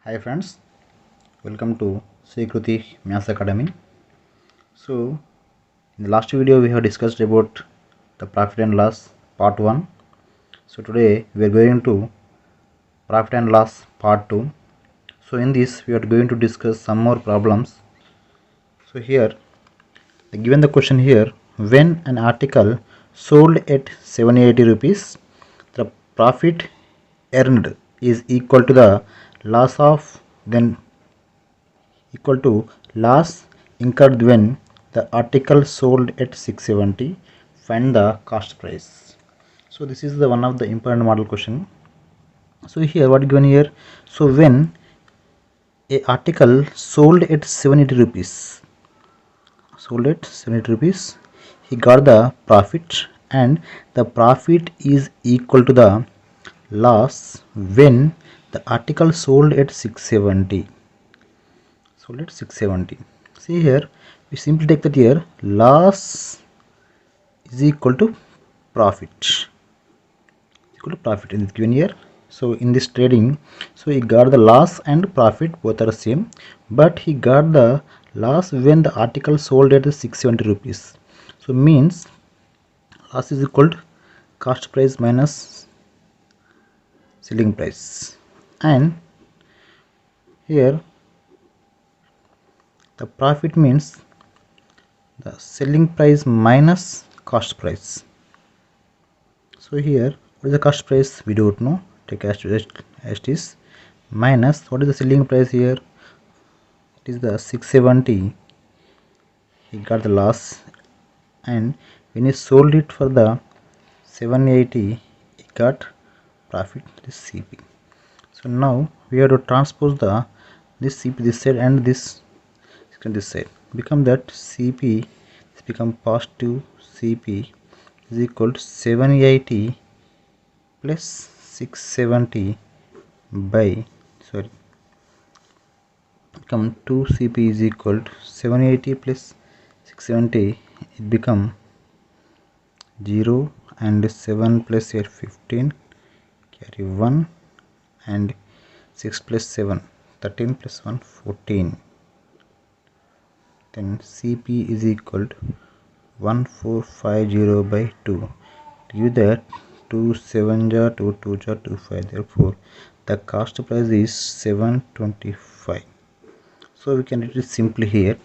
Hi friends, welcome to Srikruti Maths Academy. So in the last video we have discussed about the profit and loss part 1. So today we are going to profit and loss part 2. So in this we are going to discuss some more problems. So here given the question here, when an article sold at 780 rupees, the profit earned is equal to the loss of then equal to loss incurred when the article sold at 670. Find the cost price. So this is the one of the important model question. So here what given here, so when a article sold at 780 rupees, he got the profit, and the profit is equal to the loss when the article sold at 670. So let's 670. See here, we simply take that here loss is equal to profit. In this given here. So in this trading, so he got the loss and profit both are same, but he got the loss when the article sold at 670 rupees. So means loss is equal to cost price minus selling price, and here the profit means the selling price minus cost price. So here what is the cost price? We don't know. Take as it is, minus what is the selling price here? It is the 670. He got the loss, and when he sold it for the 780, he got profit. This CP. So now we have to transpose the this CP this side and this side. Become that CP is become positive. CP is equal to 780 plus 670 by become 2 CP is equal to 780 plus 670. It become 0 and 7 plus here 15, carry 1, and 6 plus 7 13 plus 1 14. Then CP is equal to 1450 by 2. Give that 2 7 ja 2 2 ja 2 5. Therefore the cost price is 725. So we can write it simply here.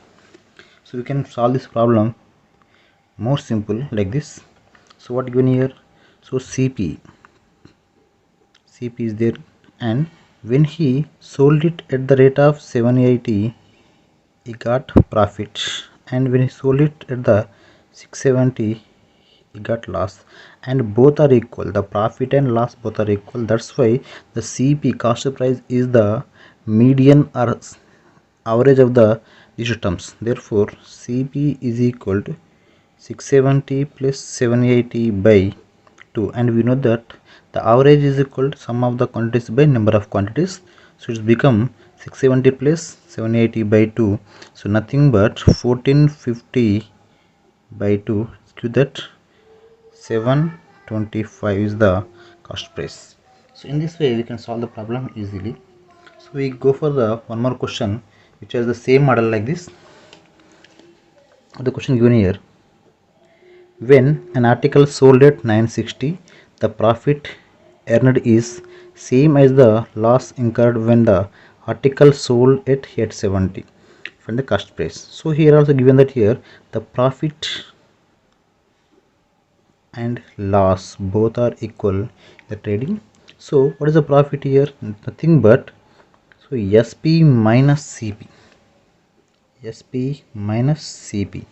So we can solve this problem more simple like this. So what given here, so CP is there, and when he sold it at the rate of 780, he got profit, and when he sold it at the 670, he got loss, and both are equal. The profit and loss both are equal. That's why the CP cost price is the median or average of the these terms. Therefore CP is equal to 670 plus 780 by 2, and we know that the average is equal to sum of the quantities by number of quantities. So it's become 670 plus 780 by 2, so nothing but 1450 by 2. Give that 725 is the cost price. So in this way we can solve the problem easily. So we go for the one more question which has the same model like this. The question given here, when an article sold at 960, the profit earned is same as the loss incurred when the article sold at 870. Find the cost price. So here also given that here the profit and loss both are equal in the trading. So what is the profit here? Nothing but so SP minus CP. SP minus CP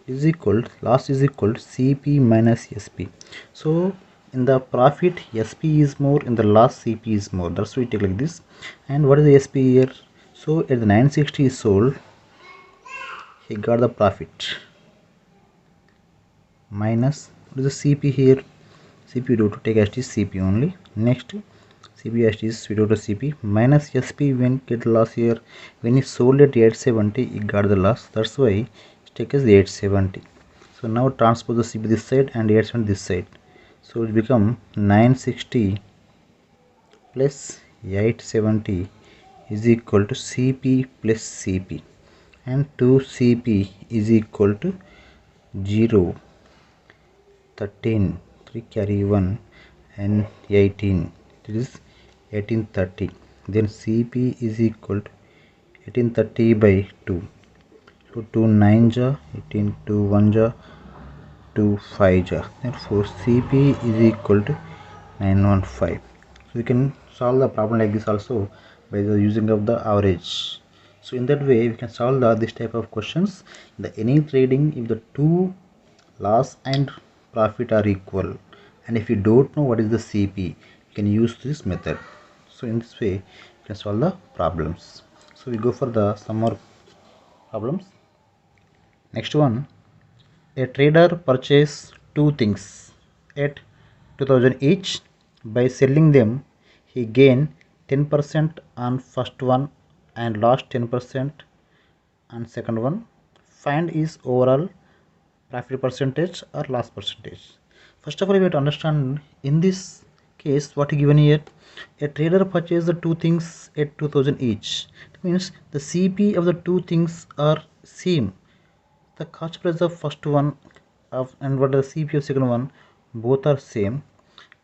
is equal, loss is equal to CP minus SP. So in the profit SP is more, in the loss CP is more. That's why we take like this. And what is the SP here? So at the 960 is sold, he got the profit, minus what is the CP here? CP we do to take as it is CP only. Next CP as it is we do to CP minus SP when get the loss here. When he sold at 870, he got the loss. That's why take as 870. So now transpose the CP this side and 870 this side. So it become 960 plus 870 is equal to CP plus CP, and 2CP is equal to 0, 13, 3 carry 1 and 18, it is 1830. Then CP is equal to 1830 by 2. So 2 9 ja, 18, 2 1 ja, 2 5 ja. Therefore CP is equal to 915. So we can solve the problem like this also by the using of the average. So in that way we can solve this type of questions in the any trading if the two loss and profit are equal, and if you don't know what is the CP, you can use this method. So in this way you can solve the problems. So we go for the some more problems. Next one, a trader purchased two things at 2000 each. By selling them, he gained 10% on first one and lost 10% on second one. Find his overall profit percentage or loss percentage. First of all, we have to understand in this case what is given here. A trader purchased the two things at 2000 each. That means the CP of the two things are same. The cost price of first one of and what the CP of second one both are same,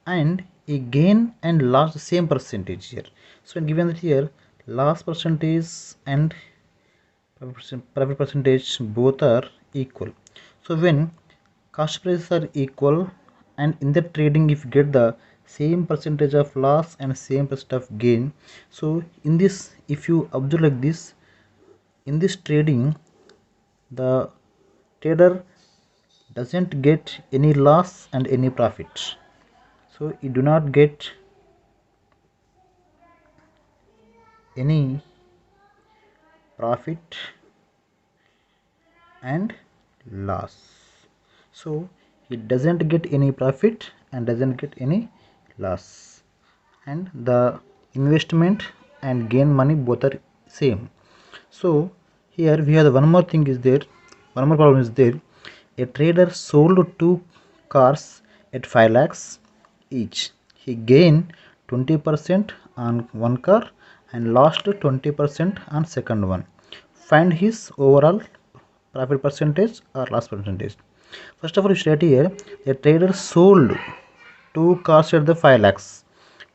and a gain and loss the same percentage here. So when given that here loss percentage and profit percentage both are equal. So when cost prices are equal and in the trading if you get the same percentage of loss and same percent of gain, so in this if you observe like this, in this trading the trader doesn't get any loss and any profit. So you do not get any profit and loss. So it doesn't get any profit and doesn't get any loss, and the investment and gain money both are same. So here we have one more thing is there, one more problem is there. A trader sold two cars at 5 lakhs each. He gained 20% on one car and lost 20% on second one. Find his overall profit percentage or loss percentage. First of all, you state here the trader sold two cars at the 5 lakhs,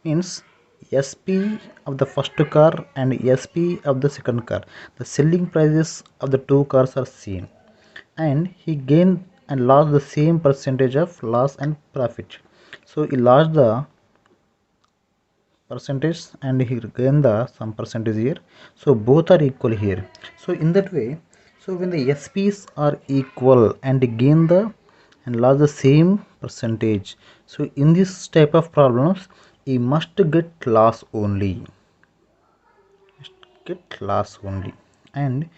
means SP of the first car and SP of the second car. The selling prices of the two cars are seen, and he gained and lost the same percentage of loss and profit. So he lost the percentage and he gained the some percentage here. So both are equal here. So in that way, so when the SPs are equal and gain the and lost the same percentage, so in this type of problems he must get loss only, and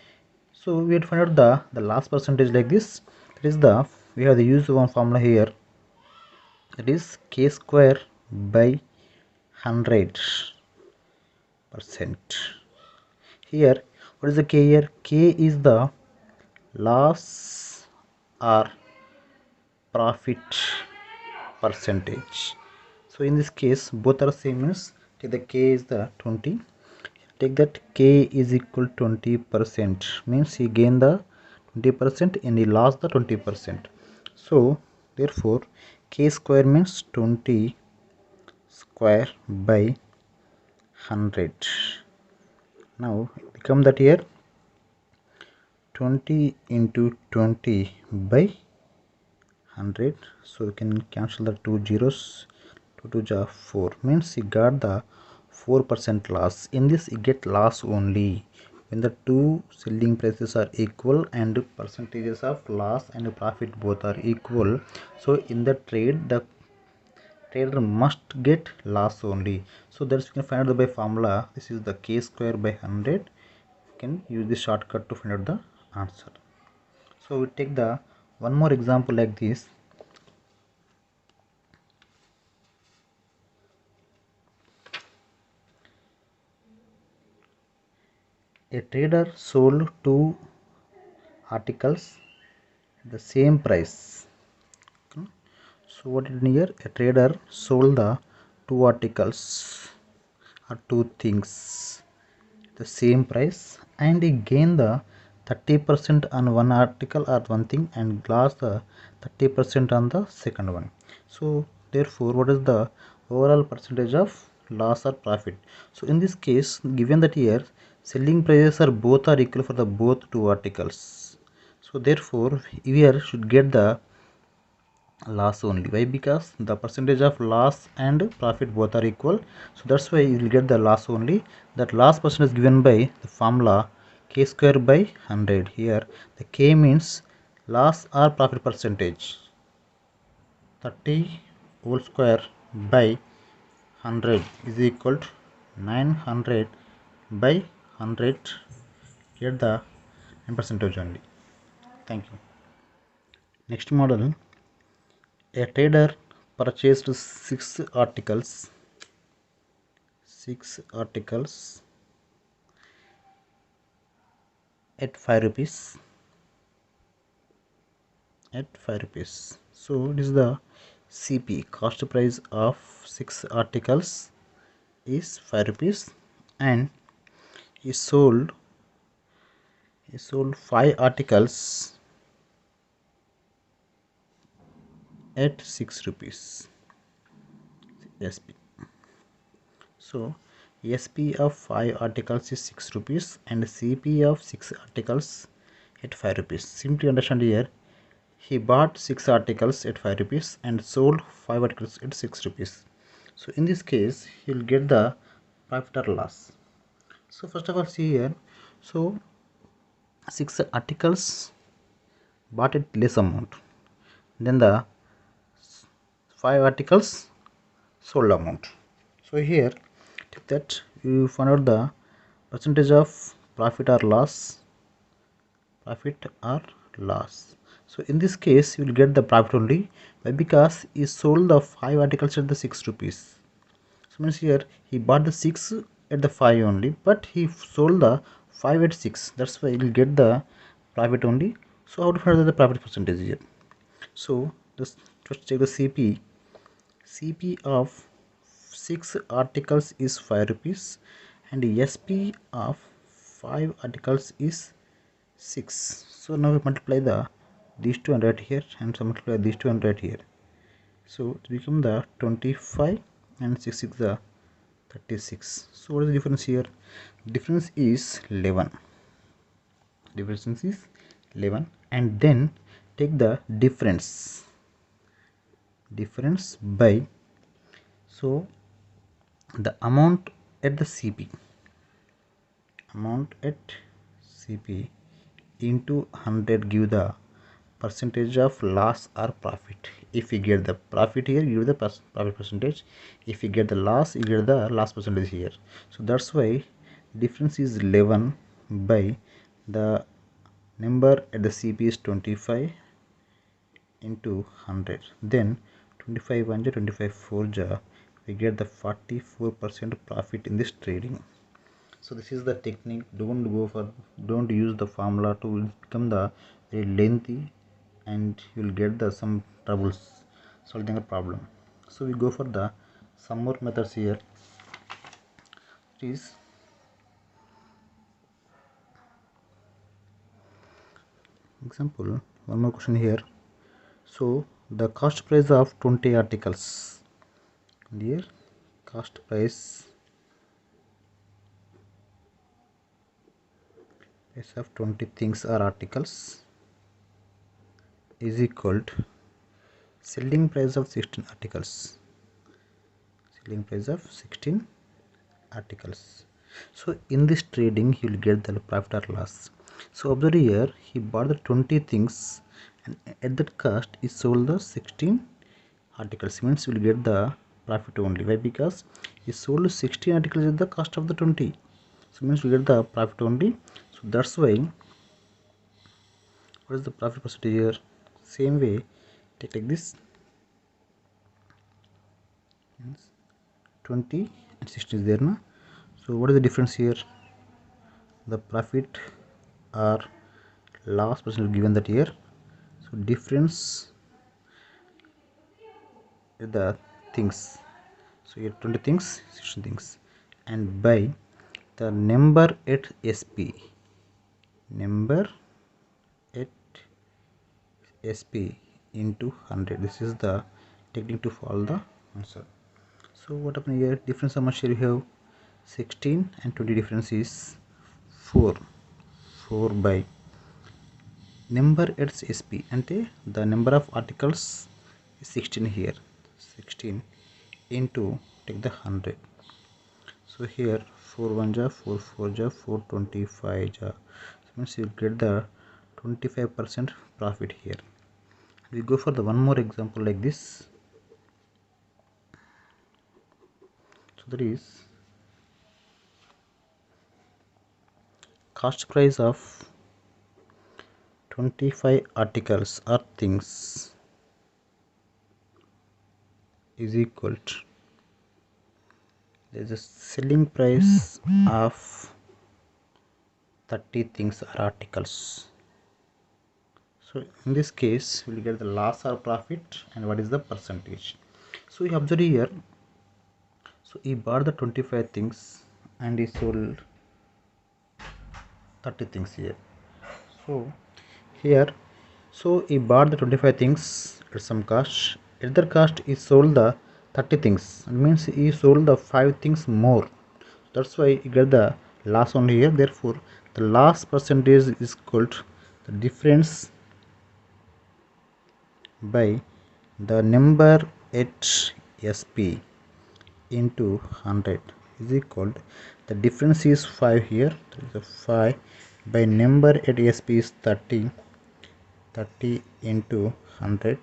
so we have to find out the loss percentage like this. That is the we have the use one formula here, that is k square by 100%. Here what is the k here? K is the loss or profit percentage. So in this case both are same, means take the k is the 20, take that k is equal 20%, means he gained the 20% and he lost the 20%. So therefore k square means 20 square by 100. Now become that here 20 into 20 by 100. So we can cancel the two zeros, 2 2 ja 4, means he got the 4% loss. In this you get loss only when the two selling prices are equal and percentages of loss and profit both are equal. So in the trade the trader must get loss only. So that's we can find out by formula. This is the k square by 100. You can use this shortcut to find out the answer. So we take the one more example like this. A trader sold two articles at the same price. So what is here? A trader sold the two articles or two things the same price, and he gain the 30% on one article or one thing and lost the 30% on the second one. So therefore, what is the overall percentage of loss or profit? So in this case, given that here selling prices are both are equal for the both two articles, so therefore here should get the loss only. Why? Because the percentage of loss and profit both are equal, so that's why you will get the loss only. That loss percentage is given by the formula k square by 100. Here the k means loss or profit percentage, 30 whole square by 100 is equal to 900 by 100. Get the 9% only. Thank you. Next model, a trader purchased six articles at 5 rupees, so this is the CP, cost price of 6 articles is 5 rupees, and he sold 5 articles at 6 rupees SP. So SP of 5 articles is 6 rupees and CP of 6 articles at 5 rupees. Simply understand here, he bought 6 articles at 5 rupees and sold 5 articles at 6 rupees. So in this case, he will get the profit or loss. So first of all, see here, so 6 articles bought at less amount, then the 5 articles sold amount. So here take that you find out the percentage of profit or loss. So in this case you will get the profit only. Why? Because he sold the 5 articles at the 6 rupees. So means here he bought the 6 at the 5 only, but he sold the 5 at 6. That's why you will get the profit only. So how to find out the profit percentage here? So just check the CP of 6 articles is 5 rupees and SP of 5 articles is 6. So now we multiply these two and right here, and so multiply these two and right here. So it become the 25 and 6 is the 36. So what is the difference here? Difference is 11. Difference is 11, and then take the difference by, so the amount at the CP into 100 give the percentage of loss or profit. If you get the profit here, you give the profit percentage. If you get the loss, you get the loss percentage here. So that's why difference is 11 by the number at the CP is 25 into 100, then 25 1 25 4 ja, we get the 44% profit in this trading. So this is the technique. Don't use the formula to become the very lengthy, and you will get the some troubles solving a problem. So we go for the some more methods here. It is example, one more question here. So the cost price of 20 articles, here cost price of 20 things or articles is equal to selling price of 16 articles. So in this trading he will get the profit or loss. So observe here, he bought the 20 things and at that cost he sold the 16 articles, means we will get the profit only. Why? Because he sold 16 articles at the cost of the 20, so means we get the profit only. So that's why, what is the profit percentage here? Same way, take this 20 and 16 is there now. So what is the difference here? The profit or loss percentage given that here. So difference is the things. So here 20 things, 16 things, and by the number at SP, number at SP into 100. This is the technique to follow the answer. So what happened here, difference how much here you have 16 and 20, difference is 4. 4 by number at SP ante the number of articles is 16 here, 16 into take the 100. So here 4 1 ja 4 4 ja 425 ja, so means you get the 25% profit here. We go for the one more example like this. So that is cost price of 25 articles or things is equal to there is a selling price of 30 things or articles. So in this case we will get the loss or profit and what is the percentage. So you observe here, so he bought the 25 things and he sold 30 things here. So here, so he bought the 25 things at some cost, at the cost he sold the 30 things, it means he sold the 5 things more, that's why he get the loss only here. Therefore the loss percentage is equal to the difference by the number at SP into 100 is equal to the difference is 5 here, there is a 5 by number at SP is 30, 30 into 100.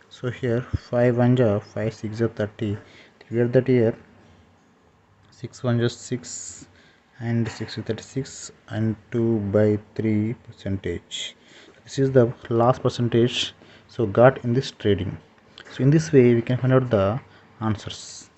So here 5 1 ja 5 6 ja 30, clear that here 6 1 ja 6 and 6 is 36 and 2 by 3 percentage. This is the last percentage so got in this trading. So in this way we can find out the answers.